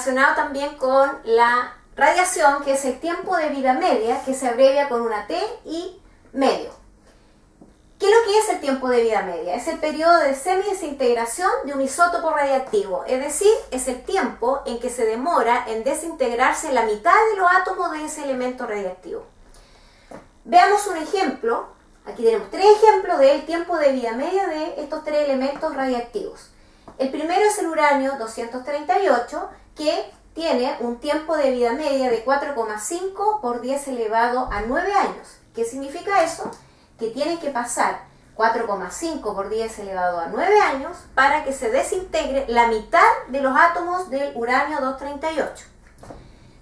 relacionado también con la radiación, que es el tiempo de vida media, que se abrevia con una T y medio. ¿Qué es lo que es el tiempo de vida media? Es el periodo de semidesintegración de un isótopo radiactivo, es decir, es el tiempo en que se demora en desintegrarse la mitad de los átomos de ese elemento radiactivo. Veamos un ejemplo. Aquí tenemos 3 ejemplos del tiempo de vida media de estos 3 elementos radiactivos. El primero es el uranio 238, que tiene un tiempo de vida media de 4,5 por 10 elevado a 9 años. ¿Qué significa eso? Que tiene que pasar 4,5 por 10 elevado a 9 años para que se desintegre la mitad de los átomos del uranio 238.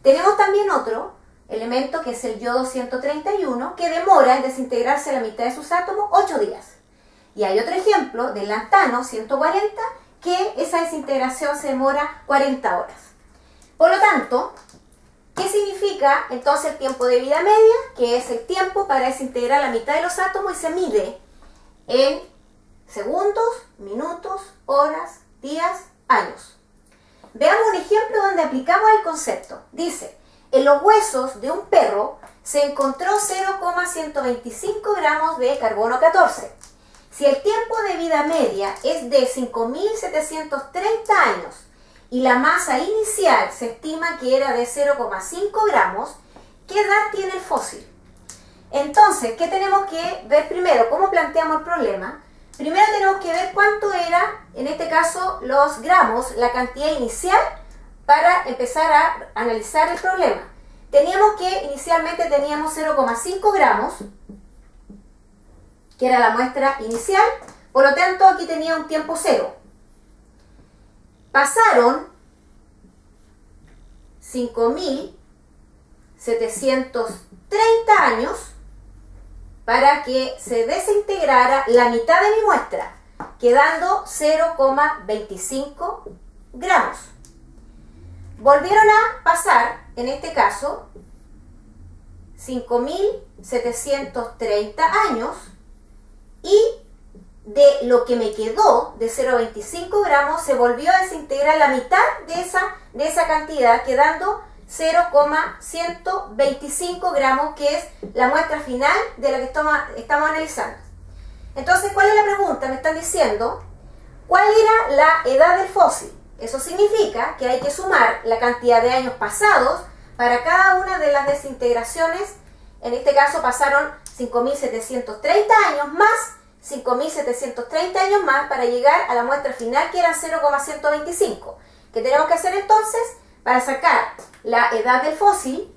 Tenemos también otro elemento que es el yodo 131, que demora en desintegrarse la mitad de sus átomos 8 días. Y hay otro ejemplo del lantano 140, que esa desintegración se demora 40 horas. Por lo tanto, ¿qué significa entonces el tiempo de vida media? Que es el tiempo para desintegrar la mitad de los átomos y se mide en segundos, minutos, horas, días, años. Veamos un ejemplo donde aplicamos el concepto. Dice, en los huesos de un perro se encontró 0,125 gramos de carbono 14. Si el tiempo de vida media es de 5.730 años y la masa inicial se estima que era de 0,5 gramos, ¿qué edad tiene el fósil? Entonces, ¿qué tenemos que ver primero? ¿Cómo planteamos el problema? Primero tenemos que ver cuánto era, en este caso, los gramos, la cantidad inicial, para empezar a analizar el problema. Teníamos que, inicialmente teníamos 0,5 gramos, que era la muestra inicial, por lo tanto aquí tenía un tiempo 0. Pasaron 5.730 años para que se desintegrara la mitad de mi muestra, quedando 0,25 gramos. Volvieron a pasar, en este caso, 5.730 años y de lo que me quedó de 0,25 gramos se volvió a desintegrar la mitad de esa cantidad, quedando 0,125 gramos, que es la muestra final de la que estamos analizando. Entonces, ¿cuál es la pregunta? Me están diciendo, ¿cuál era la edad del fósil? Eso significa que hay que sumar la cantidad de años pasados para cada una de las desintegraciones. En este caso pasaron 5.730 años más 5.730 años más para llegar a la muestra final, que era 0,125. ¿Qué tenemos que hacer entonces? Para sacar la edad del fósil,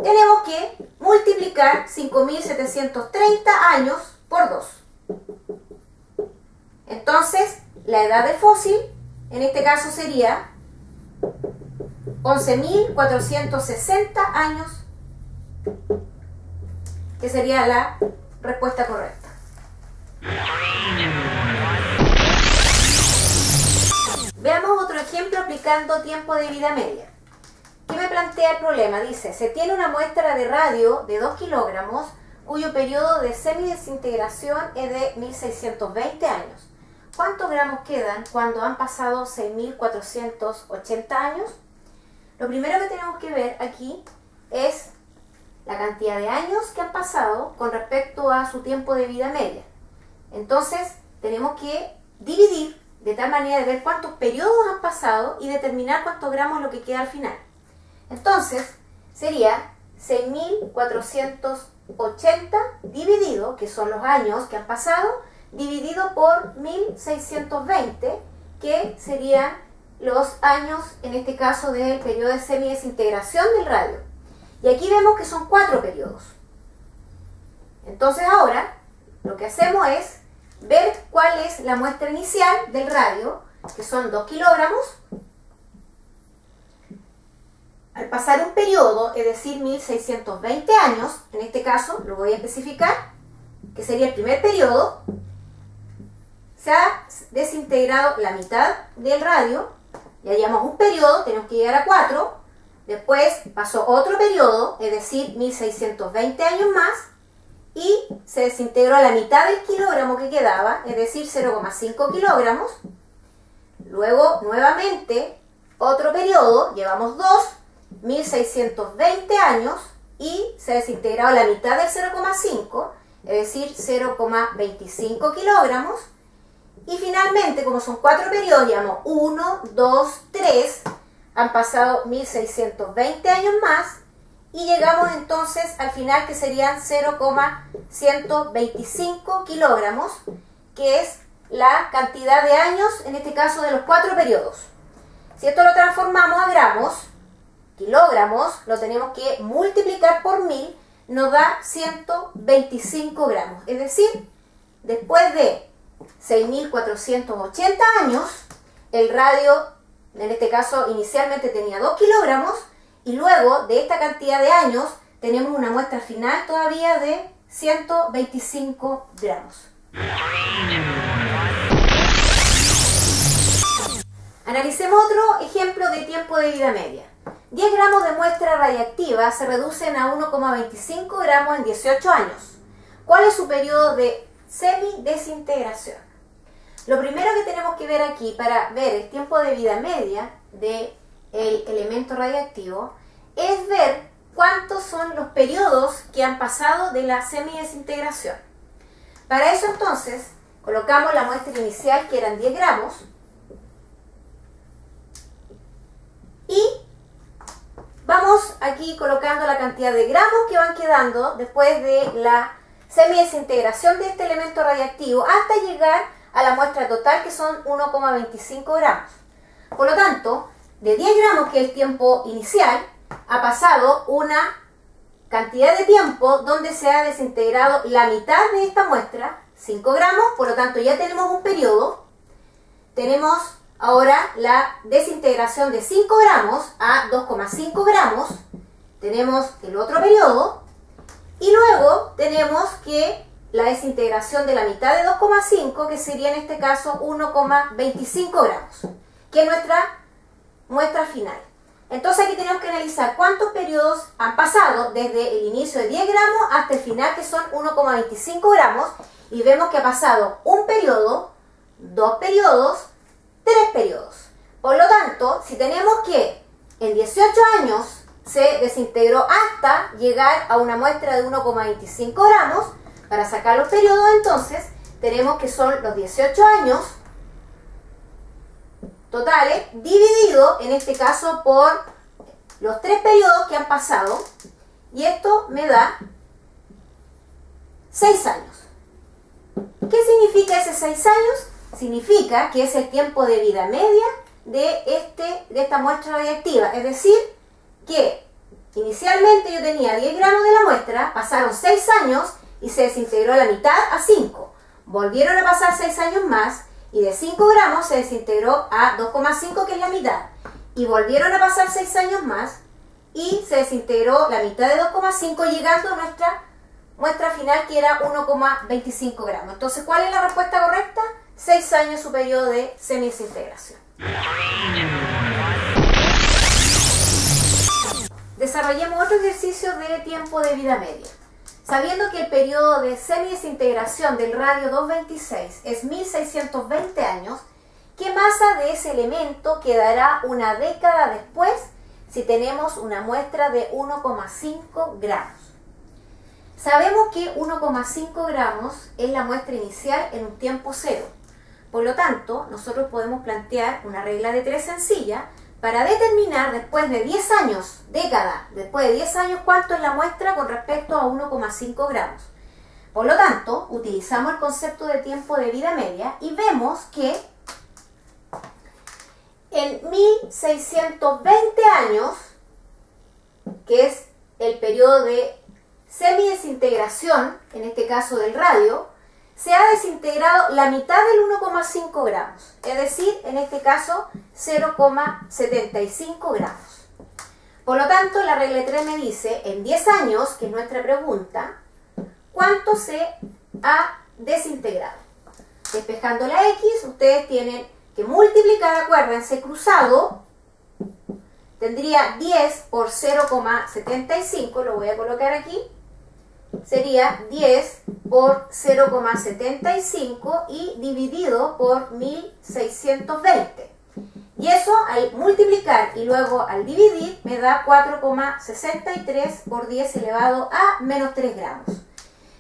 tenemos que multiplicar 5.730 años por 2. Entonces, la edad del fósil, en este caso sería 11.460 años, que sería la respuesta correcta. Veamos otro ejemplo aplicando tiempo de vida media. ¿Qué me plantea el problema? Dice, se tiene una muestra de radio de 2 kilogramos cuyo periodo de semidesintegración es de 1.620 años. ¿Cuántos gramos quedan cuando han pasado 6.480 años? Lo primero que tenemos que ver aquí es la cantidad de años que han pasado con respecto a su tiempo de vida media. Entonces, tenemos que dividir de tal manera de ver cuántos periodos han pasado y determinar cuántos gramos es lo que queda al final. Entonces, sería 6.480 dividido, que son los años que han pasado, dividido por 1.620, que serían los años, en este caso, del periodo de semidesintegración del radio. Y aquí vemos que son 4 periodos. Entonces ahora, lo que hacemos es ver cuál es la muestra inicial del radio, que son 2 kilogramos. Al pasar un periodo, es decir, 1.620 años, en este caso lo voy a especificar, que sería el primer periodo, se ha desintegrado la mitad del radio, ya llevamos un periodo, tenemos que llegar a 4, después pasó otro periodo, es decir, 1.620 años más, y se desintegró a la mitad del kilogramo que quedaba, es decir, 0,5 kilogramos. Luego, nuevamente, otro periodo, llevamos 1620 años, y se desintegró a la mitad del 0,5, es decir, 0,25 kilogramos. Y finalmente, como son 4 periodos, llevamos 1, 2, 3, han pasado 1620 años más, y llegamos entonces al final, que serían 0,125 kilogramos, que es la cantidad de años, en este caso de los 4 periodos. Si esto lo transformamos a gramos, kilogramos, lo tenemos que multiplicar por 1000, nos da 125 gramos. Es decir, después de 6.480 años, el radio, en este caso inicialmente tenía 2 kilogramos, y luego de esta cantidad de años tenemos una muestra final todavía de 125 gramos. Analicemos otro ejemplo de tiempo de vida media. 10 gramos de muestra radiactiva se reducen a 1,25 gramos en 18 años. ¿Cuál es su periodo de semidesintegración? Lo primero que tenemos que ver aquí para ver el tiempo de vida media del elemento radiactivo es ver cuántos son los periodos que han pasado de la semidesintegración. Para eso entonces colocamos la muestra inicial, que eran 10 gramos, y vamos aquí colocando la cantidad de gramos que van quedando después de la semidesintegración de este elemento radiactivo hasta llegar a la muestra total, que son 1,25 gramos. Por lo tanto, de 10 gramos, que es el tiempo inicial, ha pasado una cantidad de tiempo donde se ha desintegrado la mitad de esta muestra, 5 gramos, por lo tanto ya tenemos un periodo. Tenemos ahora la desintegración de 5 gramos a 2,5 gramos, tenemos el otro periodo, y luego tenemos que la desintegración de la mitad de 2,5, que sería en este caso 1,25 gramos, que es nuestra muestra final. Entonces aquí tenemos que analizar cuántos periodos han pasado desde el inicio de 10 gramos hasta el final, que son 1,25 gramos, y vemos que ha pasado un periodo, 2 periodos, 3 periodos. Por lo tanto, si tenemos que en 18 años se desintegró hasta llegar a una muestra de 1,25 gramos, para sacar los periodos entonces tenemos que son los 18 años totales, dividido en este caso por los 3 periodos que han pasado, y esto me da 6 años. ¿Qué significa ese 6 años? Significa que es el tiempo de vida media de esta muestra radiactiva, es decir, que inicialmente yo tenía 10 gramos de la muestra, pasaron 6 años y se desintegró la mitad a 5, volvieron a pasar 6 años más, y de 5 gramos se desintegró a 2,5, que es la mitad, y volvieron a pasar 6 años más y se desintegró la mitad de 2,5, llegando a nuestra muestra final, que era 1,25 gramos. Entonces, ¿cuál es la respuesta correcta? 6 años su periodo de semidesintegración. Desarrollemos otro ejercicio de tiempo de vida media. Sabiendo que el periodo de semidesintegración del radio 226 es 1620 años, ¿qué masa de ese elemento quedará una década después si tenemos una muestra de 1,5 gramos? Sabemos que 1,5 gramos es la muestra inicial en un tiempo cero. Por lo tanto, nosotros podemos plantear una regla de 3 sencilla para determinar después de 10 años, década, después de 10 años, cuánto es la muestra con respecto a 1,5 gramos. Por lo tanto, utilizamos el concepto de tiempo de vida media y vemos que en 1620 años, que es el periodo de semidesintegración, en este caso del radio, se ha desintegrado la mitad del 1,5 gramos, es decir, en este caso 0,75 gramos. Por lo tanto, la regla 3 me dice, en 10 años, que es nuestra pregunta, ¿cuánto se ha desintegrado? Despejando la X, ustedes tienen que multiplicar, acuérdense, cruzado, tendría 10 por 0,75, lo voy a colocar aquí, sería 10 por 0,75 y dividido por 1620. Y eso al multiplicar y luego al dividir me da 4,63 por 10 elevado a menos 3 gramos.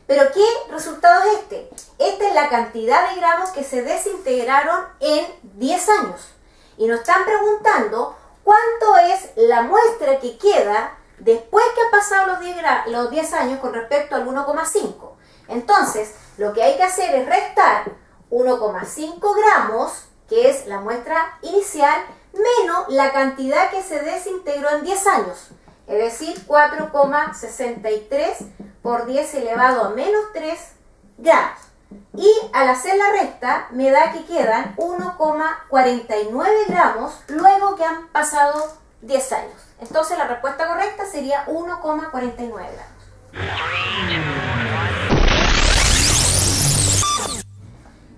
¿Pero qué resultado es este? Esta es la cantidad de gramos que se desintegraron en 10 años. Y nos están preguntando cuánto es la muestra que queda después que han pasado los 10 años con respecto al 1,5. Entonces, lo que hay que hacer es restar 1,5 gramos, que es la muestra inicial, menos la cantidad que se desintegró en 10 años. Es decir, 4,63 por 10 elevado a menos 3 gramos. Y al hacer la resta me da que quedan 1,49 gramos luego que han pasado 10 años. Entonces la respuesta correcta sería 1,49 gramos.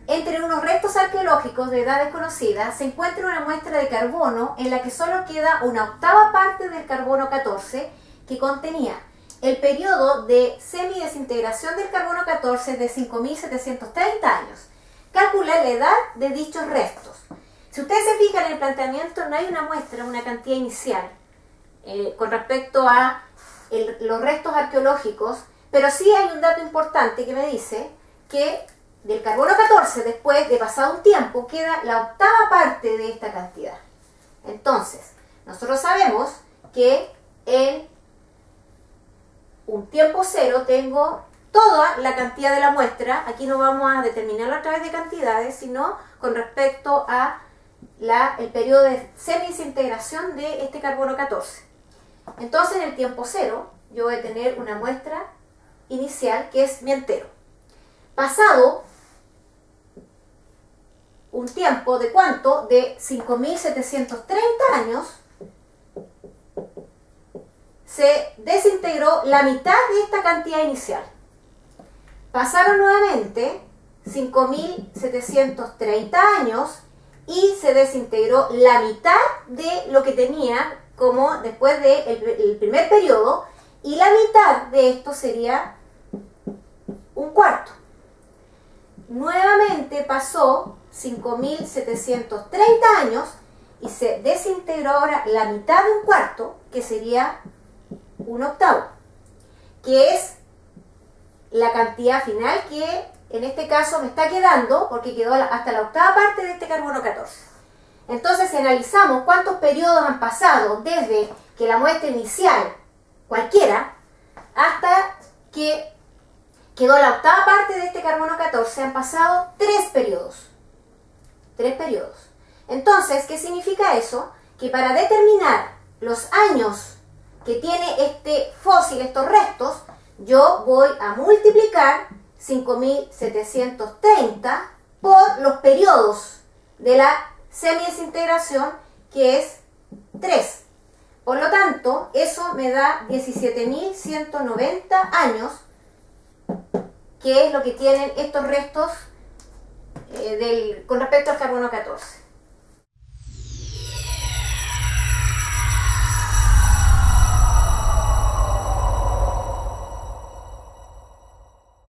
Entre unos restos arqueológicos de edad desconocida se encuentra una muestra de carbono en la que solo queda una octava parte del carbono 14 que contenía. El periodo de semidesintegración del carbono 14 es de 5.730 años. Calcula la edad de dichos restos. Si ustedes se fijan en el planteamiento, no hay una muestra, una cantidad inicial con respecto a los restos arqueológicos, pero sí hay un dato importante que me dice que del carbono 14, después de pasado un tiempo, queda la octava parte de esta cantidad. Entonces, nosotros sabemos que en un tiempo cero tengo toda la cantidad de la muestra. Aquí no vamos a determinarlo a través de cantidades, sino con respecto a el periodo de semidesintegración de este carbono 14. Entonces, en el tiempo cero, yo voy a tener una muestra inicial que es mi entero. Pasado un tiempo de ¿cuánto? De 5.730 años, se desintegró la mitad de esta cantidad inicial. Pasaron nuevamente 5.730 años y se desintegró la mitad de lo que tenía como después del primer periodo, y la mitad de esto sería un cuarto. Nuevamente pasó 5.730 años y se desintegró ahora la mitad de un cuarto, que sería un octavo, que es la cantidad final que en este caso me está quedando, porque quedó hasta la octava parte de este carbono 14. Entonces, si analizamos cuántos periodos han pasado desde que la muestra inicial, cualquiera, hasta que quedó la octava parte de este carbono 14, han pasado 3 periodos. 3 periodos. Entonces, ¿qué significa eso? Que para determinar los años que tiene este fósil, estos restos, yo voy a multiplicar 5.730 por los periodos de la semidesintegración, que es 3. Por lo tanto, eso me da 17.190 años, que es lo que tienen estos restos con respecto al carbono 14.